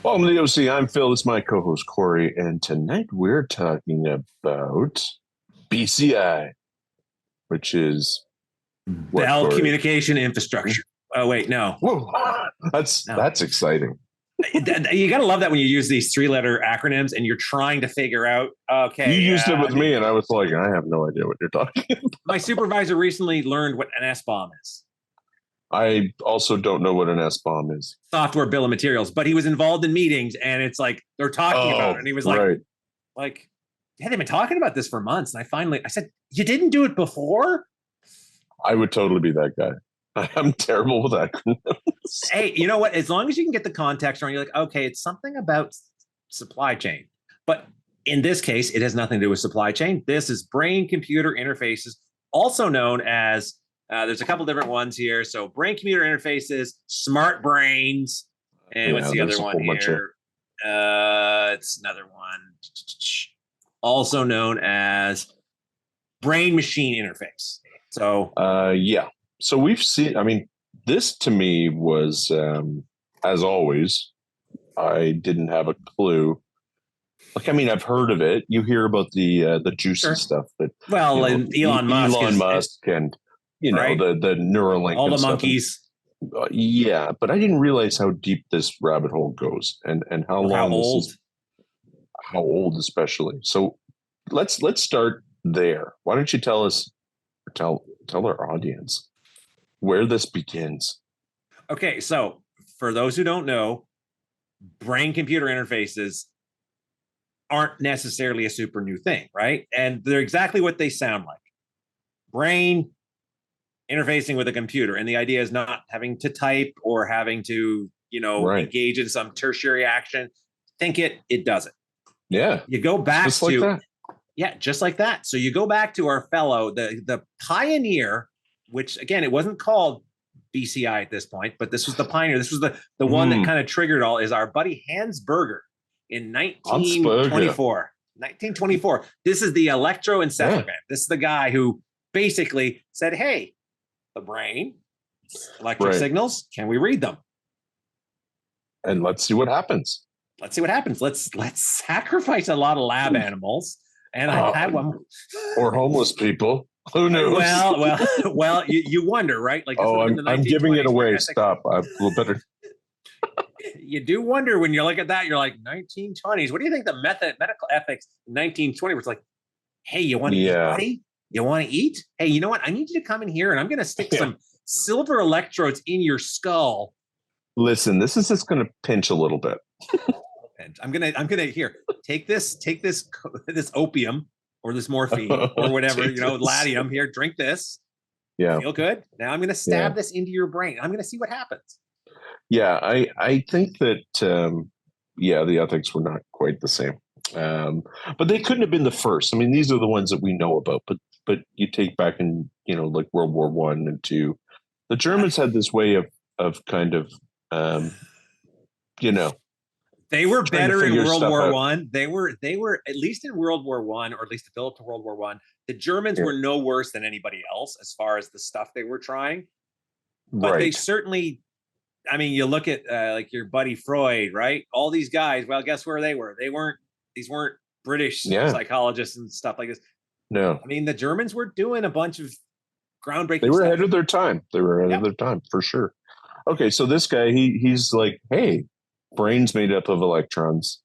Welcome to the OC. I'm Phil. This is my co-host Corey, and tonight we're talking about BCI, which is what, Bell Corey? Communication Infrastructure. Oh wait, no. Whoa, No. that's exciting. You gotta love that when you use these three-letter acronyms and you're trying to figure out. Okay, You used it with me, and I was like, I have no idea what you're talking about. my supervisor recently learned what an SBOM is. I also don't know what an S-bomb is. Software bill of materials, but he was involved in meetings, and it's like they're talking about it, and he was right. like, yeah, they've been talking about this for months. And I said, you didn't do it before? I would totally be that guy. I'm terrible with acronyms. Hey, you know what? As long as you can get the context wrong, you're like, okay, it's something about supply chain. But in this case, it has nothing to do with supply chain. This is brain-computer interfaces, also known as, there's a couple different ones here. So brain-computer interfaces, smart brains, and what's the other one here? It's another one. Also known as brain-machine interface. So yeah. So we've seen, I mean, this to me was, as always, I didn't have a clue. Like, I mean, I've heard of it. You hear about the juicy stuff, but and Elon Musk and right? the Neuralink, all the monkeys. Yeah, but I didn't realize how deep this rabbit hole goes and how long old. this is, how old especially. So let's start there. Why don't you tell our audience where this begins? Okay, so for those who don't know, brain-computer interfaces aren't necessarily a super new thing, right? And they're exactly what they sound like. Brain interfacing with a computer. And the idea is not having to type or having to, engage in some tertiary action. Think it does it. Yeah. You go back just like that. Yeah, just like that. So you go back to our fellow, the pioneer, which again, it wasn't called BCI at this point, but this was the pioneer. This was the one that kind of triggered all, is our buddy Hans Berger in 1924. 1924. This is the electroencephalogram. This is the guy who basically said, hey, the brain, electric signals, can we read them? And let's see what happens. Let's sacrifice a lot of lab animals. And I had one. Or homeless people. Who knows? Well, you wonder, right? Like, I'm giving it away. Stop. I will better. You do wonder when you look at that. You're like, 1920s. What do you think the medical ethics 1920 was like? Hey, you want to eat, buddy? You want to eat? Hey, you know what? I need you to come in here, and I'm going to stick some silver electrodes in your skull. Listen, this is just going to pinch a little bit. I'm gonna here, take this opium or this morphine or whatever, latium here, drink this. Yeah. Feel good. Now I'm gonna stab this into your brain. I'm gonna see what happens. Yeah, I think that the ethics were not quite the same. But they couldn't have been the first. I mean, these are the ones that we know about, but you take back in, like World War I and II, the Germans had this way of kind of they were better in World War One. They were at least in World War One, or at least the build to World War One. The Germans were no worse than anybody else as far as the stuff they were trying. But they certainly, I mean, you look at like your buddy Freud, right? All these guys. Well, guess where they were? These weren't British psychologists and stuff like this. No, I mean, the Germans were doing a bunch of groundbreaking. They were ahead of their time. They were ahead of their time for sure. Okay, so this guy, he's like, hey, brain's made up of electrons,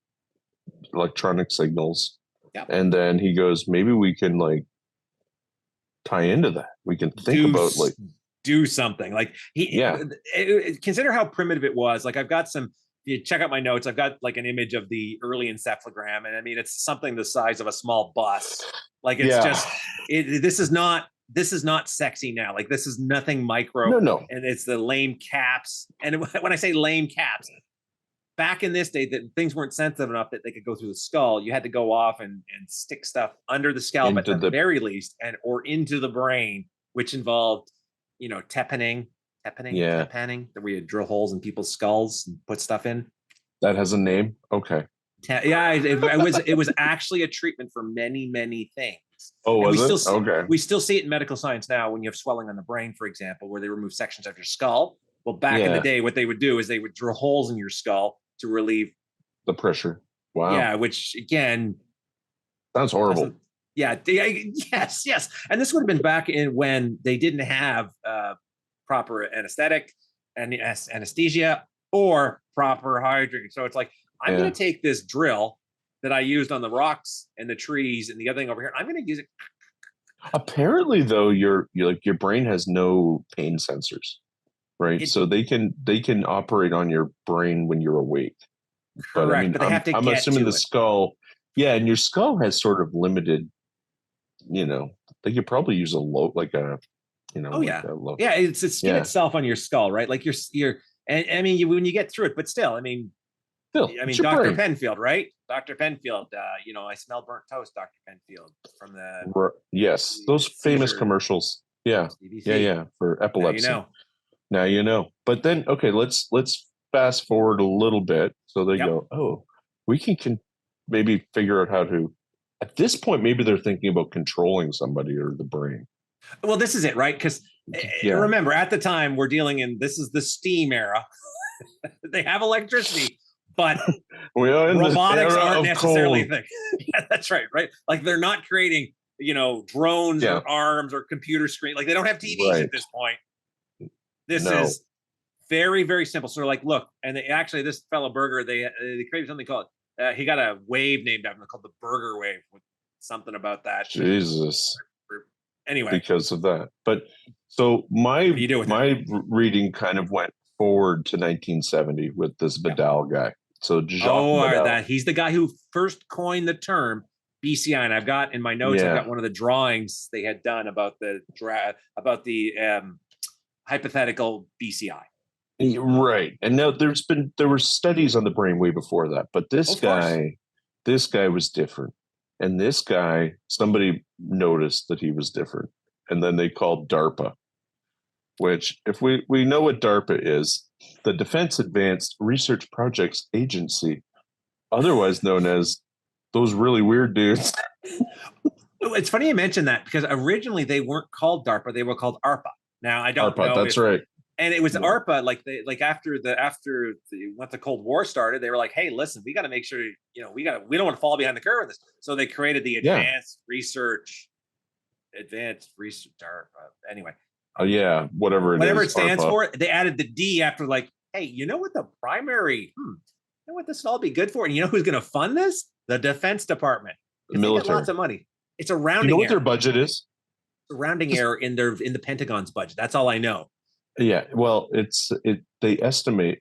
electronic signals. Yep. And then he goes, maybe we can like tie into that. We can think about like do something. Like consider how primitive it was. Like I've got some, you check out my notes, I've got like an image of the early encephalogram. And I mean, it's something the size of a small bus. Like it's just, this is not sexy now. Like this is nothing micro. No. And it's the lame caps. And when I say lame caps, back in this day, that things weren't sensitive enough that they could go through the skull. You had to go off and stick stuff under the scalp at the very least, or into the brain, which involved, tepanning, where you drill holes in people's skulls and put stuff in. That has a name. Okay. It was actually a treatment for many, many things. Oh, was it? Okay. We still see it in medical science now when you have swelling on the brain, for example, where they remove sections of your skull. Well, back in the day, what they would do is they would drill holes in your skull to relieve The pressure. Wow. Yeah, which again Sounds horrible. doesn't. Yeah, yes, yes. And this would have been back in when they didn't have proper anesthetic and anesthesia or proper hydrating. So it's like, I'm going Yeah. to take this drill that I used on the rocks and the trees and the other thing over here. I'm going to use it. Apparently, though, your brain has no pain sensors, right? It So they can operate on your brain when you're awake. But I correct, mean, but they have to I'm get assuming the to it. skull, yeah, and your skull has sort of limited, they could probably use a low, like a, Oh like yeah, a low, yeah. It's skin yeah. itself on your skull, right? Like you're. And I mean, when you get through it, but still, Still, it's your Dr. brain. Penfield, right? Dr. Penfield. I smell burnt toast, Dr. Penfield from the Yes, those famous seizure commercials. Yeah, yeah, CDC. yeah, for Now you epilepsy. know. Now you know. But then, okay, let's fast forward a little bit. So they Yep. go, oh, we can maybe figure out how to. At this point, maybe they're thinking about controlling somebody or the brain. Well, this is it, right? Because Yeah. remember, at the time, we're dealing in this is the steam era. They have electricity, but We are in the robotics era aren't of necessarily a cold. thing. Yeah, that's right, right? Like they're not creating, drones Yeah. or arms or computer screen. Like they don't have TVs Right. at this point. This No. is very, very simple. So like, look, and actually, this fellow Burger, they created something called. He got a wave named after him called the Burger Wave. With something about that. Jesus. Anyway, Because of that. But so my what do you do with my reading kind of went forward to 1970 with this Vidal guy. So Jacques Vidal. that he's the guy who first coined the term BCI, and I've got in my notes. I've Yeah. got one of the drawings they had done about the hypothetical BCI. Right. And now there were studies on the brain way before that, but this Of course. guy was different. And this guy, somebody noticed that he was different. And then they called DARPA, which if we know what DARPA is, the Defense Advanced Research Projects Agency, otherwise known as those really weird dudes. It's funny you mentioned that because originally they weren't called DARPA; they were called ARPA. Now I don't ARPA, know. that's right. And it was Yeah. ARPA, after once the Cold War started, they were like, "Hey, listen, we got to make sure we don't want to fall behind the curve with this." So they created the Advanced Research DARPA. Anyway, Oh yeah, whatever it stands ARPA. for, they added the D after like, "Hey, you know what the primary? You know what this will all be good for? And you know who's going to fund this? The Defense Department. The military. They got lots of money. It's a rounding. You know what error. their budget is? A rounding error in the Pentagon's budget. That's all I know. Yeah, well, they estimate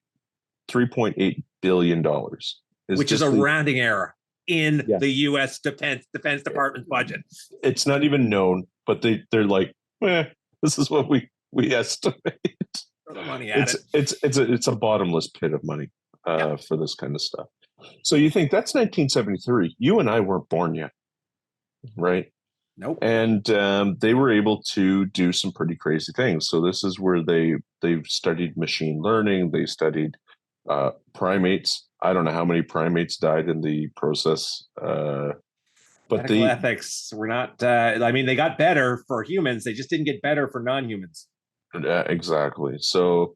$3.8 billion, which is a rounding error in the U.S. Defense Department budget. It's not even known, but they're like, this is what we estimate. Throw the money at it's a bottomless pit of money for this kind of stuff. So you think that's 1973? You and I weren't born yet, right? Nope. And they were able to do some pretty crazy things. So this is where they've studied machine learning. They studied primates. I don't know how many primates died in the process. But medical ethics were not. They got better for humans. They just didn't get better for non-humans. Exactly. So,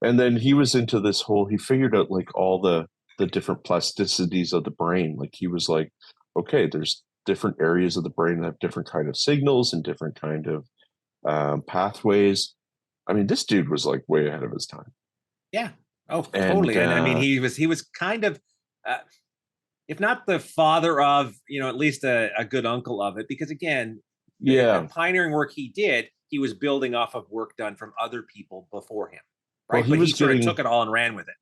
and then he was into this whole. He figured out like all the different plasticities of the brain. Like he was like, okay, there's different areas of the brain that have different kind of signals and different kind of pathways. I mean, this dude was like way ahead of his time. Yeah. Oh, totally. And I mean, he was kind of, if not the father of, at least a good uncle of it, because again, the pioneering work he did, he was building off of work done from other people before him. Right. Well, but he sort of took it all and ran with it.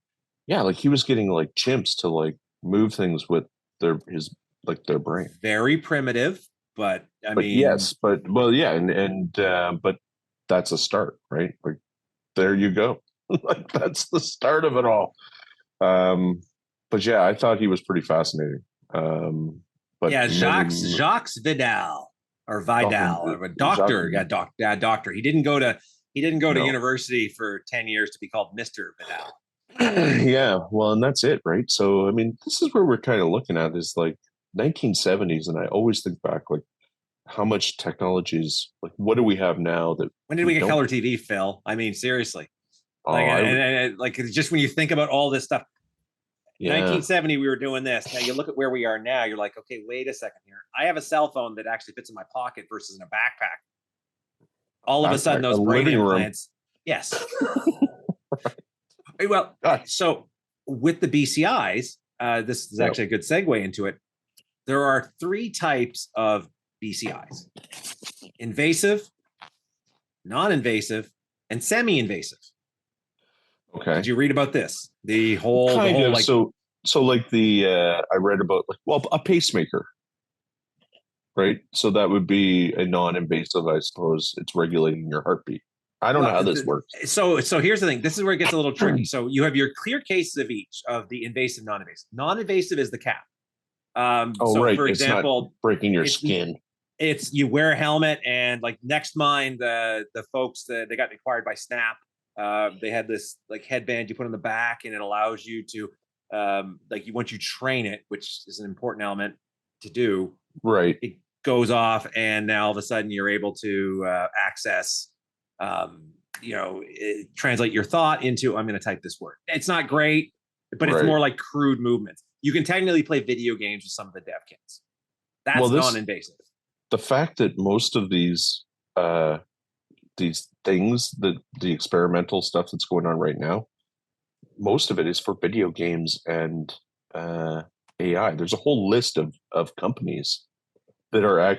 Yeah. Like he was getting like chimps to like move things with their brain. Very primitive, but but that's a start, right? Like there you go. Like that's the start of it all. But yeah, I thought he was pretty fascinating. But yeah, Jacques Vidal or a doctor. Doctor. He didn't go to university for 10 years to be called Mr. Vidal. Yeah, well, and that's it, right? So I mean, this is where we're kind of looking at is like 1970s, and I always think back like how much technology is like what do we have now that when did we get color TV, Phil? I mean, seriously. Just when you think about all this stuff, Yeah. 1970, we were doing this. Now you look at where we are now. You're like, okay, wait a second here. I have a cell phone that actually fits in my pocket versus in a backpack. All of a sudden, A those brain living room. implants. Yes. Well, God. so with the BCIs, this is actually a good segue into it. There are 3 types of BCIs: invasive, non-invasive, and semi-invasive. Okay. Did you read about this? The whole like so like I read about a pacemaker, right? So that would be a non-invasive, I suppose. It's regulating your heartbeat. I don't know how this works. So here's the thing. This is where it gets a little tricky. So you have your clear cases of each of the invasive, non-invasive. Non-invasive is the cap. So right. for example, it's not breaking your skin. It's you wear a helmet, and like Next Mind, the folks that they got acquired by Snap, they had this like headband you put on the back, and it allows you to once you train it, which is an important element to do. Right. It goes off, and now all of a sudden you're able to access translate your thought into, I'm going to type this word. It's not great, but it's more like crude movements. You can technically play video games with some of the dev kits. That's non-invasive. The fact that most of these things, the experimental stuff that's going on right now, most of it is for video games and AI. There's a whole list of companies that are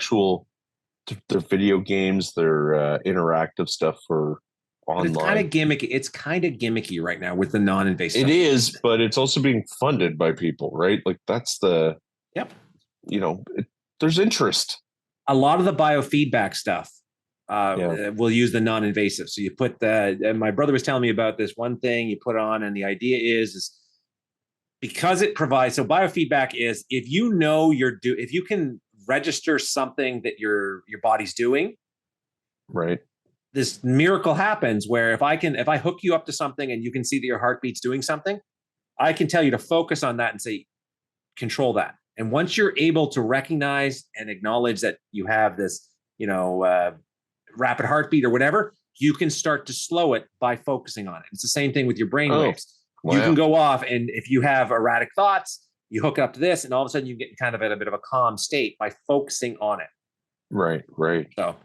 they're video games, they're interactive stuff for online. It's kind of gimmicky right now with the non-invasive. It is, but it's also being funded by people, right? Like that's there's interest. A lot of the biofeedback stuff will use the non-invasive. So you put my brother was telling me about this one thing you put on, and the idea is because it provides, so biofeedback is if you know if you can register something that your body's doing, right? This miracle happens where if I hook you up to something and you can see that your heartbeat's doing something, I can tell you to focus on that and say, control that. And once you're able to recognize and acknowledge that you have this, rapid heartbeat or whatever, you can start to slow it by focusing on it. It's the same thing with your brain waves. Wow. You can go off, and if you have erratic thoughts, you hook it up to this, and all of a sudden you get kind of at a bit of a calm state by focusing on it. Right. So,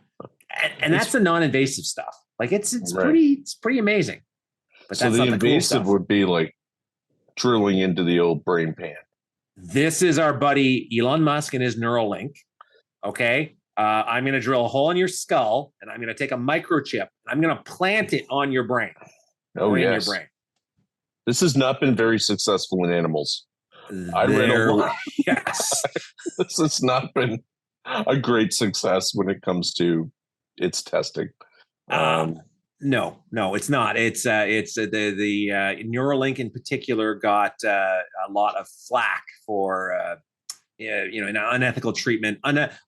and that's the non-invasive stuff. Like it's pretty amazing. But so the invasive would be like drilling into the old brain pan. This is our buddy Elon Musk and his Neuralink. Okay. I'm going to drill a hole in your skull, and I'm going to take a microchip, and I'm going to plant it on your brain. Oh, yes. Your brain. This has not been very successful in animals. I read a lot. Yes. This has not been a great success when it comes to its testing. No, it's not. It's the Neuralink in particular got a lot of flack for an unethical treatment,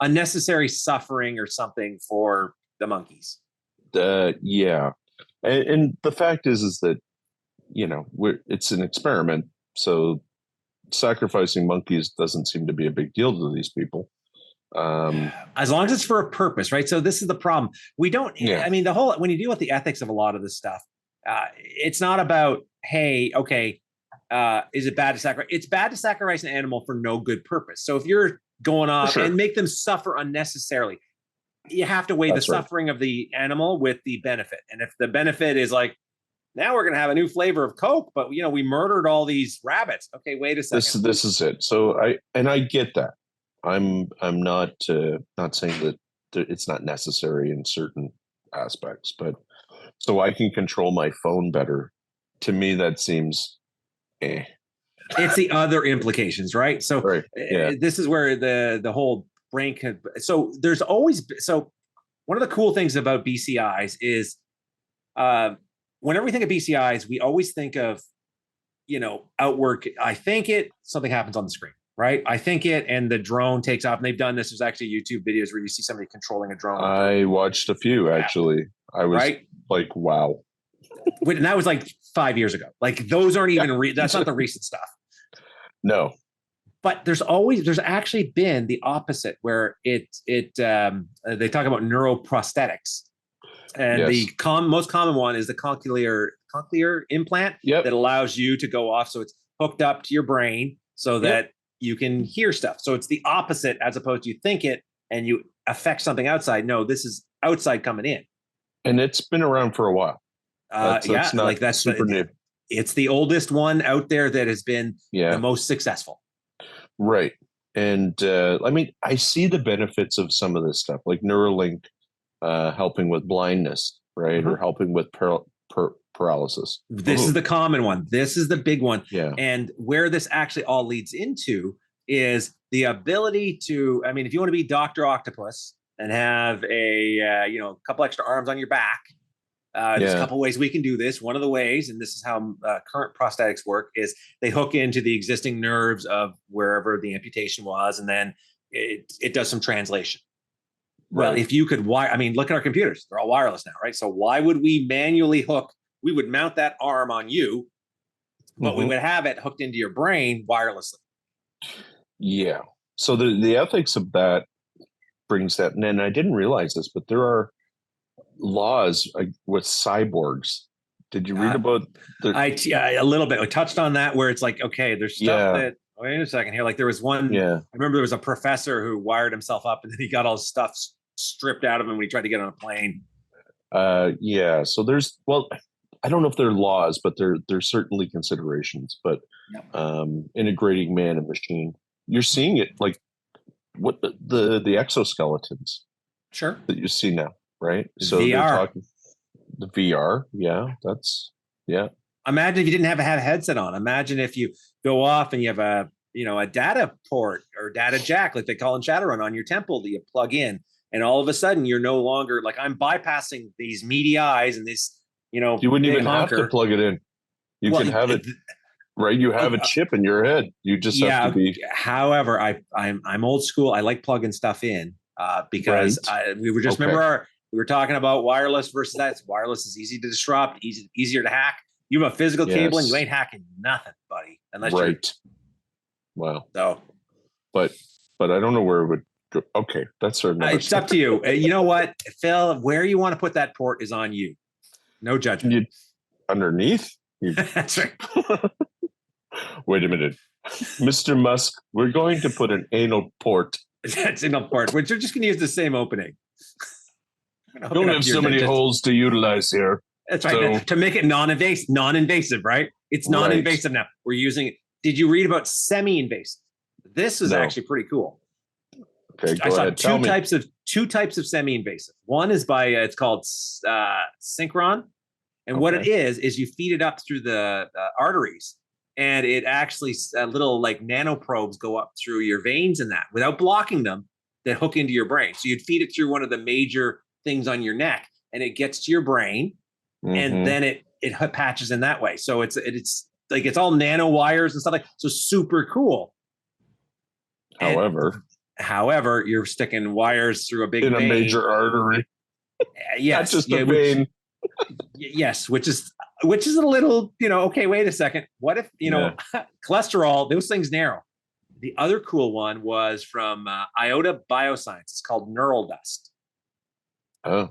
unnecessary suffering or something for the monkeys. Yeah, and the fact is that it's an experiment, so sacrificing monkeys doesn't seem to be a big deal to these people. As long as it's for a purpose, right? So this is the problem. We don't. Yeah. I mean, when you deal with the ethics of a lot of this stuff, it's not about, hey, okay, is it bad to sacrifice? It's bad to sacrifice an animal for no good purpose. So if you're going off and make them suffer unnecessarily, you have to weigh the suffering of the animal with the benefit. And if the benefit is like, now we're going to have a new flavor of Coke, but we murdered all these rabbits. Okay, wait a second. This is it. So I get that. I'm not saying that it's not necessary in certain aspects, but so I can control my phone better. To me, that seems. It's the other implications, right? So this is where the whole brain can. So there's always one of the cool things about BCIs is whenever we think of BCIs, we always think of outward. I think something happens on the screen, right? I think and the drone takes off, and they've done this. There's actually YouTube videos where you see somebody controlling a drone. I watched a few actually. I was like, wow. And that was like 5 years ago. Like those aren't even that's not the recent stuff. No. But there's actually been the opposite where they talk about neuroprosthetics. And the most common one is the cochlear implant that allows you to go off. So it's hooked up to your brain so Yep. that you can hear stuff. So it's the opposite, as opposed to you think it and you affect something outside. No, this is outside coming in. And it's been around for a while. That's Yeah, not like that's super new. it's the oldest one out there that has been the most successful. Right. And I mean, I see the benefits of some of this stuff, like Neuralink helping with blindness, right? Or helping with paralysis. This is the common one. This is the big one. Yeah. And where this actually all leads into is the ability to, I mean, if you want to be Dr. Octopus and have a, couple extra arms on your back, there's a couple ways we can do this. One of the ways, and this is how current prosthetics work, is they hook into the existing nerves of wherever the amputation was, and then it does some translation. Right. Well, if you could wire, I mean, look at our computers. They're all wireless now, right? So why would we manually hook? We would mount that arm on you, but we would have it hooked into your brain wirelessly. Yeah. So the ethics of that brings that, and I didn't realize this, but there are laws with cyborgs. Did you read about a little bit? I touched on that, where it's like, okay, there's stuff that, wait a second here. Like there was one, I remember there was a professor who wired himself up and then he got all his stuff stripped out of him when he tried to get on a plane. So there's, well, I don't know if they're laws, but there's certainly considerations, but integrating man and machine, you're seeing it like what the exoskeletons that you see now. Right. So VR. they're talking the VR. Yeah. That's Imagine if you didn't have a headset on. Imagine if you go off and you have a data port or data jack, like they call in Shadowrun, on your temple that you plug in. And all of a sudden you're no longer like, I'm bypassing these meaty eyes and this, you wouldn't even have to plug it in. You can have it. Right. You have a chip in your head. You just have to be. However, I'm old school. I like plugging stuff in because we were just remember we were talking about wireless versus that. Wireless is easy to disrupt, easier to hack. You have a physical cable and you ain't hacking nothing, buddy, unless you're. Wow. So, but I don't know where it would go. Okay, that's sort of. It's up to you. You know what, Phil? Where you want to put that port is on you. No judgment. Underneath. That's right. Wait a minute, Mr. Musk. We're going to put an anal port. That's anal port, which you're just going to use the same opening. Don't have so many holes to utilize here. That's right. To make it non-invasive, right? It's non-invasive now. We're using it. Did you read about semi-invasive? This is actually pretty cool. Okay, I saw two types of semi-invasive. One is by it's called Synchron, and what it is you feed it up through the arteries, and it actually little like nanoprobes go up through your veins in that without blocking them that hook into your brain. So you'd feed it through one of the major things on your neck, and it gets to your brain, and then it patches in that way. So it's like it's all nano wires and stuff like so super cool. However, you're sticking wires through a big vein. A major artery. Yes, not just a vein. Yes, which is a little, okay, wait a second. What if, cholesterol, those things narrow. The other cool one was from Iota Bioscience. It's called Neural Dust. Oh.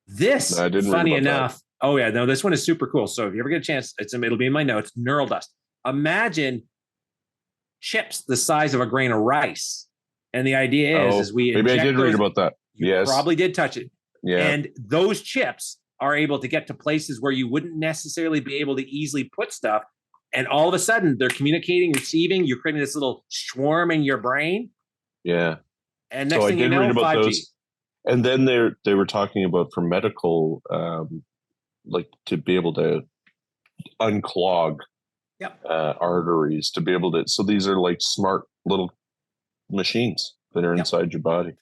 This, funny enough, this one is super cool. So if you ever get a chance, it'll be in my notes, Neural Dust. Imagine chips the size of a grain of rice. And the idea is we maybe I did read about that. You probably did touch it. Yeah. And those chips are able to get to places where you wouldn't necessarily be able to easily put stuff. And all of a sudden they're communicating, receiving, you're creating this little swarm in your brain. Yeah. And next thing you know, 5G. Those. And then they were talking about for medical, like to be able to unclog arteries, to be able to. So these are like smart little machines that are inside your body.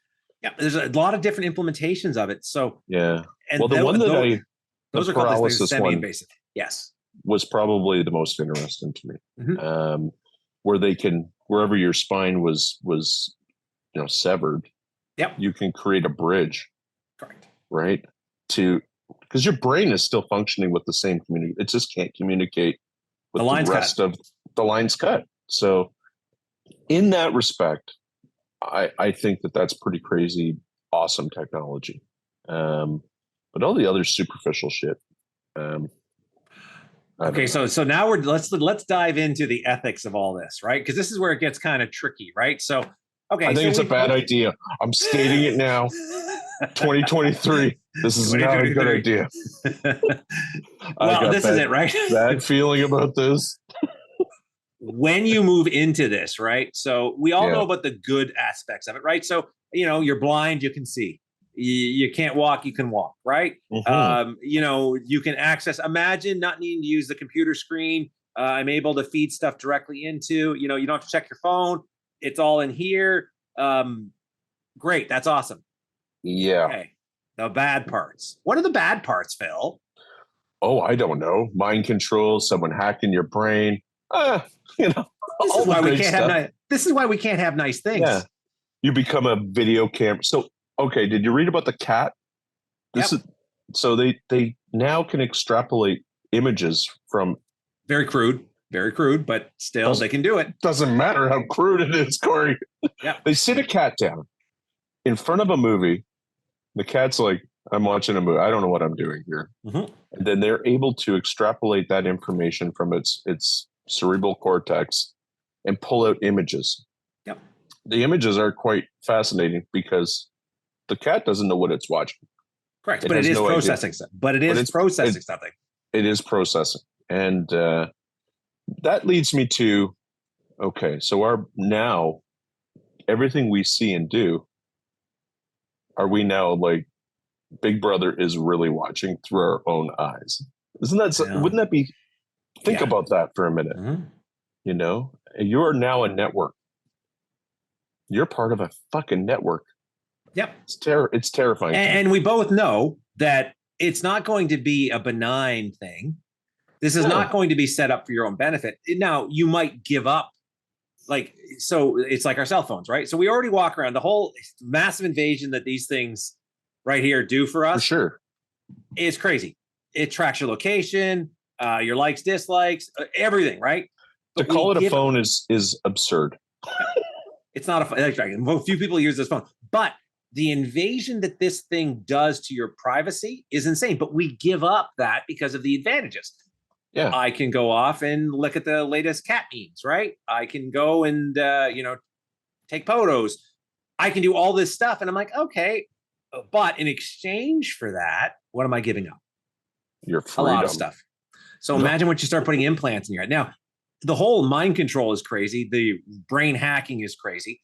Yeah, there's a lot of different implementations of it. So and well, the one that those are called semi-invasive. Yes, was probably the most interesting to me. Where they can, wherever your spine was severed, you can create a bridge. Correct. Right. Because your brain is still functioning with the same community. It just can't communicate with the rest of the lines cut. So in that respect, I think that's pretty crazy, awesome technology. But all the other superficial shit. I Okay, don't know. so now let's dive into the ethics of all this, right? Because this is where it gets kind of tricky, right? So, I okay, think so it's a we bad idea. I'm stating it now. 2023. This is not a good 2023. idea. I Well, got this is it, right? bad feeling about this. When you move into this, right? So we all know Yeah. about the good aspects of it, right? So, you're blind, you can see. You can't walk, you can walk, right? Hmm. You can access, imagine not needing to use the computer screen. I'm able to feed stuff directly into, you don't have to check your phone. It's all in here. Great. That's awesome. Yeah. Okay. The bad parts. What are the bad parts, Phil? Oh, I don't know. Mind control, someone hacking your brain. You know, This all is the why we great can't have stuff. nice. This is why we can't have nice Yeah. things. You become a video camera. So, okay, did you read about the cat? This Yep. is so they now can extrapolate images from Very crude, but still they doesn't can do it. doesn't matter how crude it is, Corey. Yep. They sit a cat down in front of a movie. The cat's like, I'm watching a movie. I don't know what I'm doing here. Mm-hmm. And then they're able to extrapolate that information from its cerebral cortex and pull out images. Yep. The images are quite fascinating because the cat doesn't know what it's watching. Correct. It But it has is no idea. processing stuff. But it But is it's processing something. it is processing, and that leads me to okay. So our now everything we see and do, are we now like Big Brother is really watching through our own eyes? Isn't that Yeah. wouldn't that be? Think Yeah. about that for a minute. Mm-hmm. You're now a network. You're part of a fucking network. Yep. It's terrifying. And we both know that it's not going to be a benign thing. This is not going to be set up for your own benefit. Now, you might give up. So it's like our cell phones, right? So we already walk around the whole massive invasion that these things right here do for us. For sure. Is crazy. It tracks your location, your likes, dislikes, everything, right? To But call it a phone is absurd. It's not a phone. Well, few people use this phone, but the invasion that this thing does to your privacy is insane. But we give up that because of the advantages. Yeah. I can go off and look at the latest cat memes, right? I can go and take photos. I can do all this stuff, and I'm like, okay, but in exchange for that, what am I giving up? Your A lot of freedom. stuff. So imagine what you start putting implants in your head. Now, the whole mind control is crazy. The brain hacking is crazy.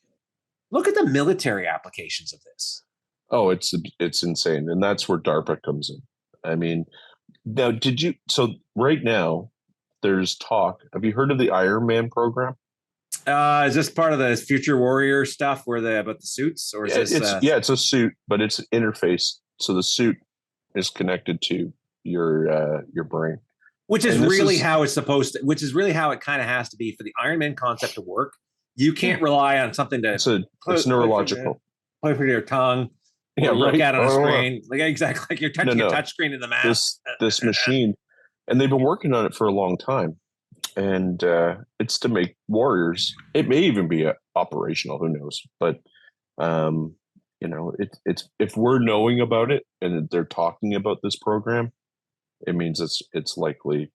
Look at the military applications of this. Oh, it's insane, and that's where DARPA comes in. I mean, now so right now there's talk. Have you heard of the Iron Man program? Is this part of the Future Warrior stuff where about the suits, or is this? It's a suit, but it's an interface. So the suit is connected to your brain, which is really how it's supposed to. Which is really how it kind of has to be for the Iron Man concept to work. You can't rely on something to. It's neurological. Play for your tongue. Yeah, look right? at on a screen, like exactly like you're touching a touch screen in the mask. This machine, and they've been working on it for a long time, and it's to make warriors. It may even be operational. Who knows? But it's if we're knowing about it and they're talking about this program, it means it's likely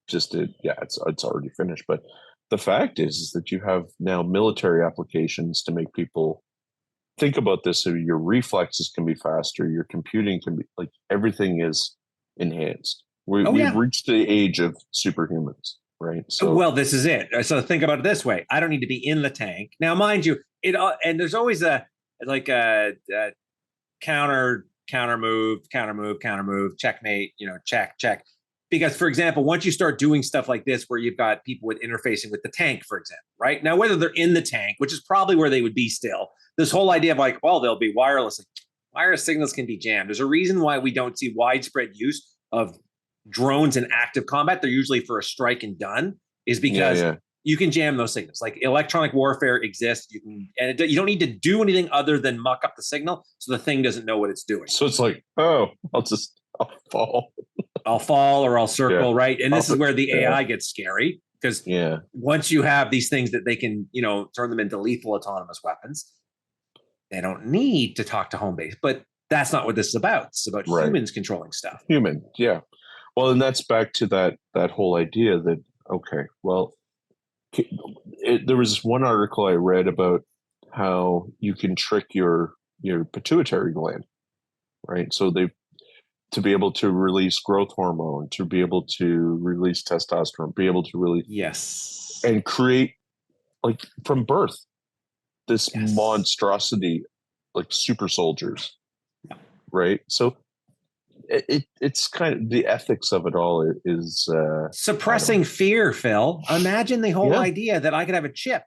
it's already finished. But the fact is that you have now military applications to make people think about this. So your reflexes can be faster, your computing can be like everything is enhanced. We've reached the age of superhumans, right? So well, this is it. So think about it this way: I don't need to be in the tank now, mind you. And there's always a counter move, checkmate. Check. Because, for example, once you start doing stuff like this, where you've got people with interfacing with the tank, for example, right now, whether they're in the tank, which is probably where they would be still, this whole idea of like, well, they'll be wireless. Wireless signals can be jammed. There's a reason why we don't see widespread use of drones in active combat. They're usually for a strike and done, is because you can jam those signals. Like electronic warfare exists. You don't need to do anything other than muck up the signal so the thing doesn't know what it's doing. So it's like, oh, I'll fall. I'll fall or I'll circle, right? And this is where the AI gets scary because once you have these things that they can, turn them into lethal autonomous weapons, they don't need to talk to home base. But that's not what this is about. It's about humans controlling stuff. Human, yeah. Well, and that's back to that whole idea that okay, well, there was one article I read about how you can trick your pituitary gland, right? So they to be able to release growth hormone, to be able to release testosterone, be able to really Yes. and create like from birth this Yes. monstrosity like super soldiers, Yeah. right? So it's kind of the ethics of it all is I don't Suppressing know. fear, Phil. Imagine the whole Yeah, idea that I could have a chip.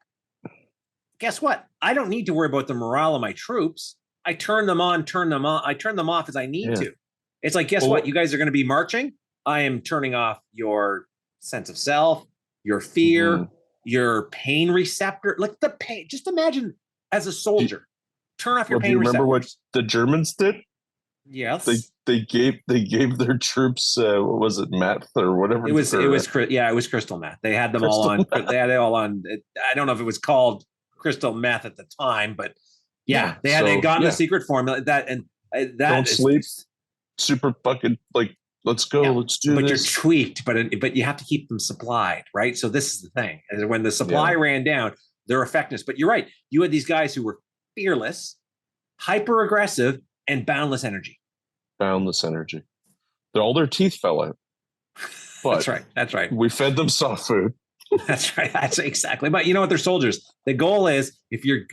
Guess what? I don't need to worry about the morale of my troops. I turn them on, turn them on. I turn them off as I need yeah. to. It's like, guess what? Well, You guys are going to be marching. I am turning off your sense of self, your mhm. fear, your pain receptor. Like the pain. Just imagine as a do, soldier, turn off your well, do pain you remember what receptors. the Germans did? Yes. They gave their troops what was it, meth or whatever It was yeah, it was crystal meth. They had them all crystal on. meth. They had it all on. I don't know if it was called crystal meth at the time, but yeah, Yeah. they had So gotten the yeah, secret formula that and that don't is sleep. Super fucking like let's go, yeah. let's do But you're this. tweaked, but you have to keep them supplied, right? So this is the thing: is when the supply Yeah, ran down, their effectiveness. But you're right. You had these guys who were fearless, hyper aggressive, and boundless energy. boundless energy. All their teeth fell out, That's but right. That's right. we fed them soft food. That's right. That's exactly. But you know what? They're soldiers. The goal is if you're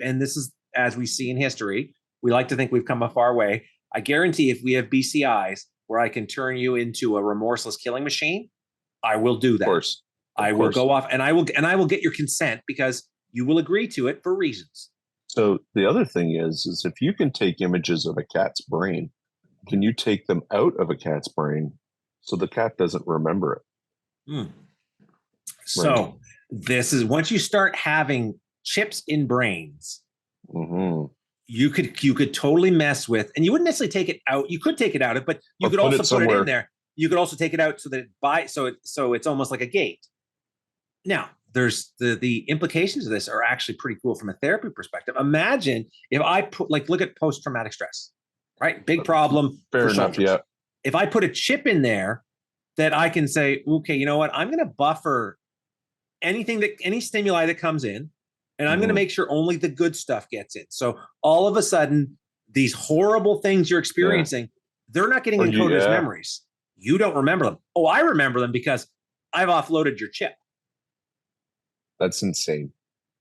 and this is as we see in history, we like to think we've come a far way. I guarantee if we have BCIs where I can turn you into a remorseless killing machine, I will do Of that. course, I of will course. go off and I will get your consent because you will agree to it for reasons. So the other thing is if you can take images of a cat's brain, can you take them out of a cat's brain so the cat doesn't remember it? Hmm. Right. So this is once you start having chips in brains, Mm-hmm. you could totally mess with, and you wouldn't necessarily take it out. You could take it out of, but you Or could put also it put it in somewhere. there. You could also take it out so that it's almost like a gate. Now, there's the implications of this are actually pretty cool from a therapy perspective. Imagine if I put look at post traumatic stress, right? Big problem for Fair enough. soldiers. Yeah. If I put a chip in there that I can say, okay, you know what? I'm going to buffer any stimuli that comes in, and I'm going to Mm-hmm. make sure only the good stuff gets in. So all of a sudden, these horrible things you're Yeah. experiencing, they're not getting Or you, encoded as yeah, memories. You don't remember them. Oh, I remember them because I've offloaded your chip, that's insane.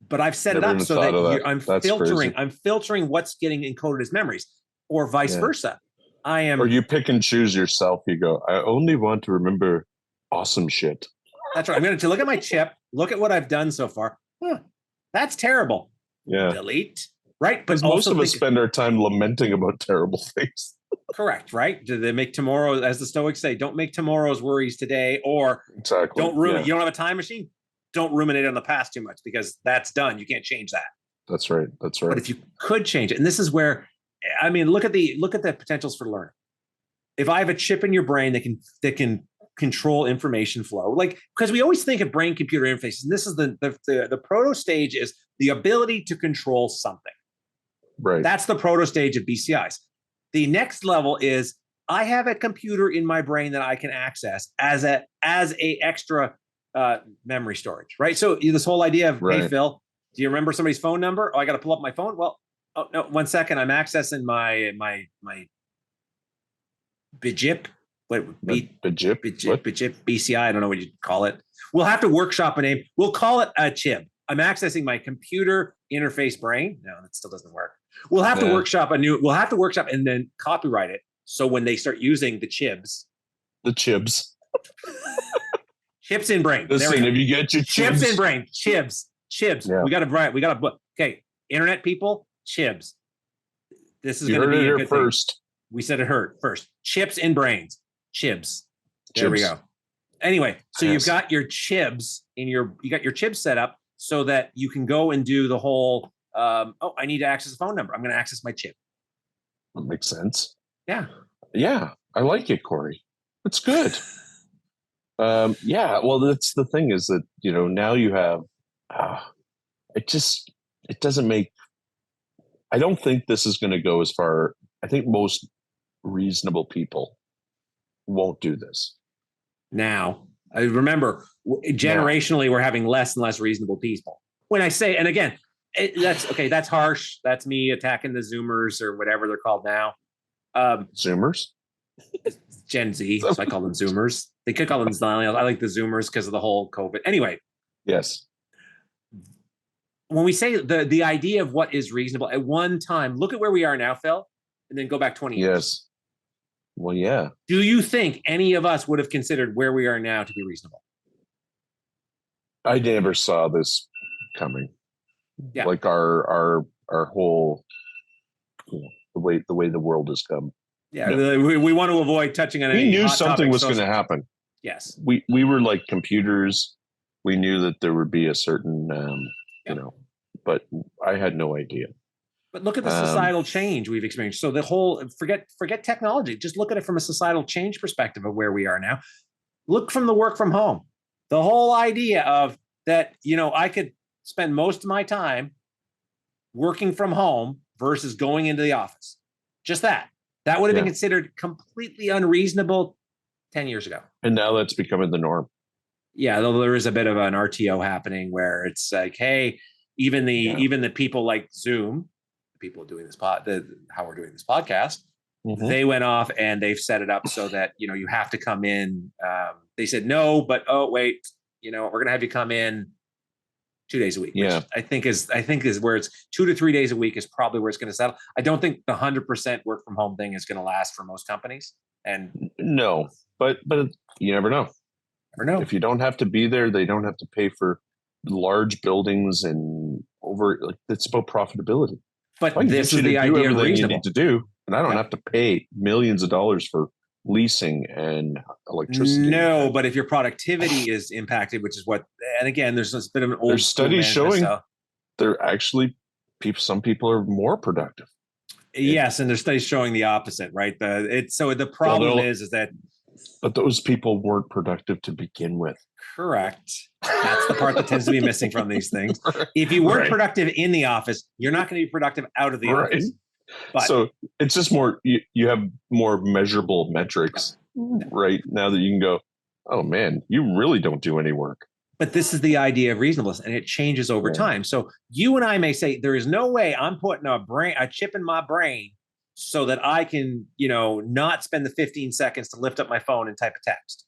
but I've set it Never up even so thought that of that. I'm That's filtering. crazy. I'm filtering what's getting encoded as memories, or vice Yeah. versa. I Or am. you pick and choose yourself. You go, I only want to remember awesome shit. That's right. I'm going to look at my chip. Look at what I've done so far. Huh, that's terrible. Yeah. Delete. Right, but Because most also of us think spend our time lamenting about terrible things. correct, right? Do they make tomorrow, as the Stoics say, don't make tomorrow's worries today, or Exactly. don't ruin. Yeah. You don't have a time machine. Don't ruminate on the past too much because that's done. You can't change that. That's right. That's But right. if you could change it, and this is where, I mean, look at the potentials for learning. If I have a chip in your brain that can control information flow, like because we always think of brain computer interfaces, and this is the proto stage is the ability to control something. Right. That's the proto stage of BCIs. The next level is I have a computer in my brain that I can access as a extra memory storage, right? So this whole idea of, hey, Right. Phil, do you remember somebody's phone number? Oh, I got to pull up my phone. Well, oh no, 1 second, I'm accessing my BJIP, what Bajip. BJIP, What? BJIP, BCI. I don't know what you call it. We'll have to workshop a name. We'll call it a chip. I'm accessing my computer interface brain. No, that still doesn't work. We'll have to Nah. workshop and then copyright it. So when they start using the chips, The chibs. chips in brain. There we Listen, go. if you get your Chips in chibs. brain. Chibs. Yeah. We got to write. We got to book. Okay, internet people, chibs. This is You going to heard it be a here good thing. first. We said it hurt first. Chips in brains. Chibs. There we Chibs. go. Anyway, so Yes. you've got your chibs you got your chibs set up so that you can go and do the whole I need to access a phone number. I'm going to access my chip. That makes sense. Yeah. Yeah. I like it, Corey. It's good. Yeah. Well, that's the thing is that, now you have, it doesn't make, I don't think this is going to go as far. I think most reasonable people won't do this. Now, I remember generationally, we're having less and less reasonable people. When I say, and again, that's okay, that's harsh. That's me attacking the Zoomers or whatever they're called now. Zoomers? Gen Z, so I call them Zoomers. They could call them millennials. I like the Zoomers because of the whole COVID. Anyway, yes. When we say the idea of what is reasonable at one time, look at where we are now, Phil, and then go back 20 years. Yes. Well, yeah. Do you think any of us would have considered where we are now to be reasonable? I never saw this coming. Yeah. Like our whole the way the world has come. Yeah, no. we want to avoid touching on any. We knew something was going to happen. Yes. We were like computers. We knew that there would be a certain but I had no idea. But look at the societal change we've experienced. So the whole forget technology. Just look at it from a societal change perspective of where we are now. Look from the work from home. The whole idea of that, I could spend most of my time working from home versus going into the office. Just that would have been considered completely unreasonable 10 years ago. And now that's becoming the norm. Yeah, though there is a bit of an RTO happening where it's like, hey, even the people like Zoom, the people doing this how we're doing this podcast, they went off and they've set it up so that you have to come in. They said no, but oh wait, we're gonna have you come in 2 days a week. Yeah, which I think is where it's 2 to 3 days a week is probably where it's going to settle. I don't think the 100% work from home thing is going to last for most companies. And no, but you never know. Never know. If you don't have to be there, they don't have to pay for large buildings and it's about profitability. But this is the idea of reasonable. You need to do, and I don't have to pay millions of dollars for leasing and electricity. No, but if your productivity is impacted, which is what, and again, there's a bit of an old. There's studies showing they're actually some people are more productive. Yes, and there's studies showing the opposite, right? The problem is that. But those people weren't productive to begin with. Correct. That's the part that tends to be missing from these things. If you weren't productive in the office, you're not going to be productive out of the office. But, so it's just more, you have more measurable metrics right now that you can go, oh man, you really don't do any work. But this is the idea of reasonableness, and it changes over time. So you and I may say, there is no way I'm putting a chip in my brain so that I can, not spend the 15 seconds to lift up my phone and type a text.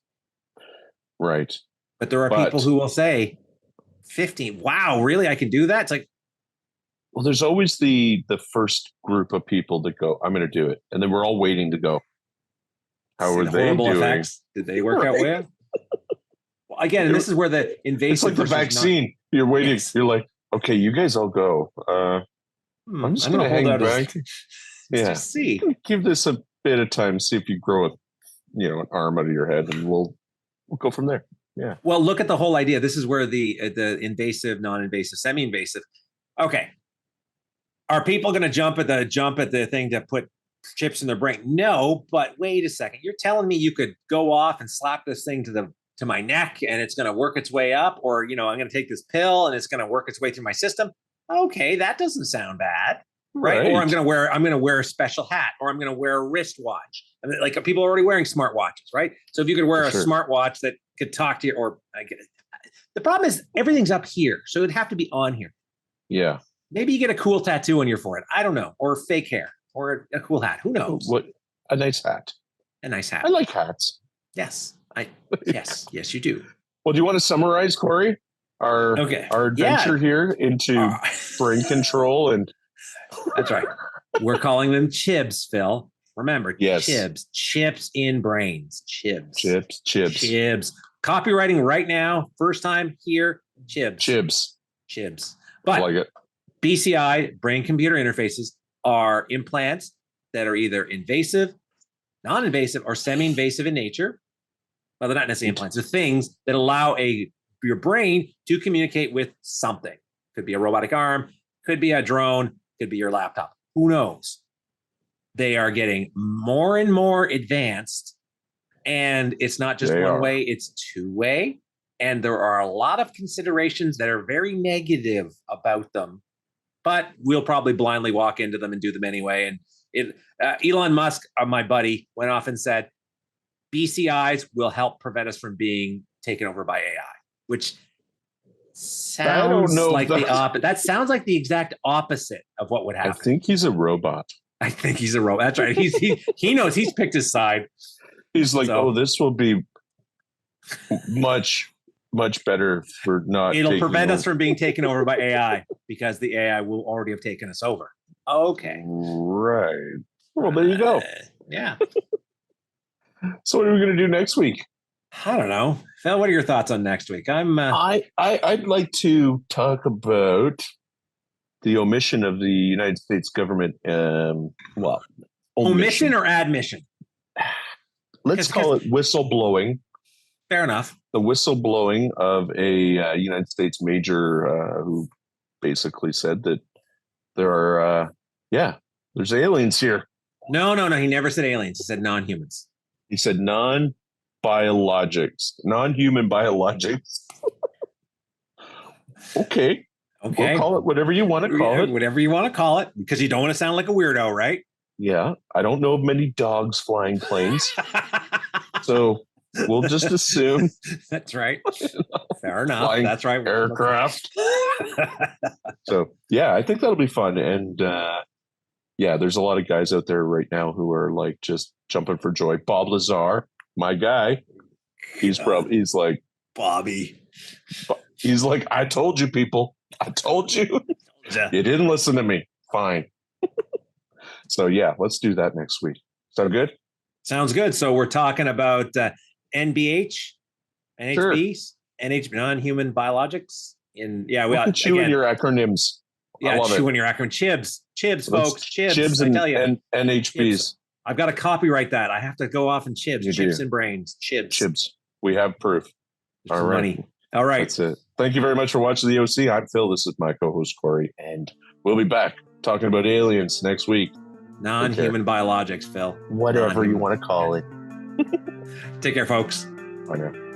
Right. But there are people who will say, 15, wow, really? I can do that? It's like, well, there's always the first group of people that go, I'm going to do it. And then we're all waiting to go. How are they doing? Effects? Did they work out well? Well, again, and this is where the invasive. It's like the vaccine. You're waiting. Yes. You're like, okay, you guys all go. I'm just going to hang back. Let's see. Give this a bit of time. See if you grow an arm out of your head, and we'll go from there. Yeah. Well, look at the whole idea. This is where the invasive, non-invasive, semi-invasive. Okay. Are people going to jump at the thing to put chips in their brain? No, but wait a second. You're telling me you could go off and slap this thing to my neck and it's going to work its way up, or I'm going to take this pill and it's going to work its way through my system. Okay, that doesn't sound bad. Right. Or I'm going to wear a special hat, or I'm going to wear a wristwatch. I mean, like people are already wearing smartwatches, right? So if you could wear a smartwatch that could talk to you, or the problem is everything's up here. So it'd have to be on here. Yeah. Maybe you get a cool tattoo on your forehead. I don't know. Or fake hair, or a cool hat. Who knows? What? A nice hat. A nice hat. I like hats. Yes. Yes, you do. Well, do you want to summarize, Corey, our adventure here into brain control? And that's right. We're calling them chibs, Phil. Remember, chibs. Chips in brains. Chibs. Chibs. Copywriting right now. First time here. Chibs. But I like it. BCI, brain-computer interfaces, are implants that are either invasive, non-invasive, or semi-invasive in nature. Well, they're not necessarily implants. They're things that allow your brain to communicate with something. Could be a robotic arm, could be a drone, could be your laptop. Who knows? They are getting more and more advanced, and it's not just one way, it's two-way. And there are a lot of considerations that are very negative about them, but we'll probably blindly walk into them and do them anyway. And Elon Musk, my buddy, went off and said, BCIs will help prevent us from being taken over by AI, which I don't sounds know if like the that's- opposite. That sounds like the exact opposite of what would I happen. think he's a robot. I think he's a robot. That's right. He knows he's picked his side. He's like, So- oh, this will be much better for not. It'll taking prevent us over." from being taken over by AI because the AI will already have taken us over. Okay. Right. Well, there you go. Yeah. So what are we going to do next week? I don't know. Phil, what are your thoughts on next week? I'd like to talk about the omission of the United States government. Omission or admission? Let's call it whistleblowing. Fair enough. The whistleblowing of a United States major who basically said that there are, there's aliens here. No. He never said aliens. He said non-humans. He said non-human biologics. Okay. Okay. We'll call it whatever you want to call it. Whatever you want to call it, because you don't want to sound like a weirdo, right? Yeah. I don't know of many dogs flying planes. So we'll just assume. That's right. Fair enough. Flying That's right. aircraft. So, yeah, I think that'll be fun. And there's a lot of guys out there right now who are like just jumping for joy. Bob Lazar, my guy, he's like, Bobby. He's like, I told you, people. I told you. You didn't listen to me. Fine. So, yeah, let's do that next week. Sound good? Sounds good. So we're talking about NBH, NHBs, non-human biologics. And we Look got at you and your acronyms. Yeah, chewing your acronym. Chibs, folks. Chibs. I tell you. And NHBs. Chibs. I've got to copyright that. I have to go off and chibs. You Chips do. and brains. Chibs. We have proof. All right. Money. All right. That's it. Thank you very much for watching the OC. I'm Phil. This is my co-host, Corey. And we'll be back talking about aliens next week. Non-human biologics, Phil. Whatever you want to call it. Take care, folks. Bye now.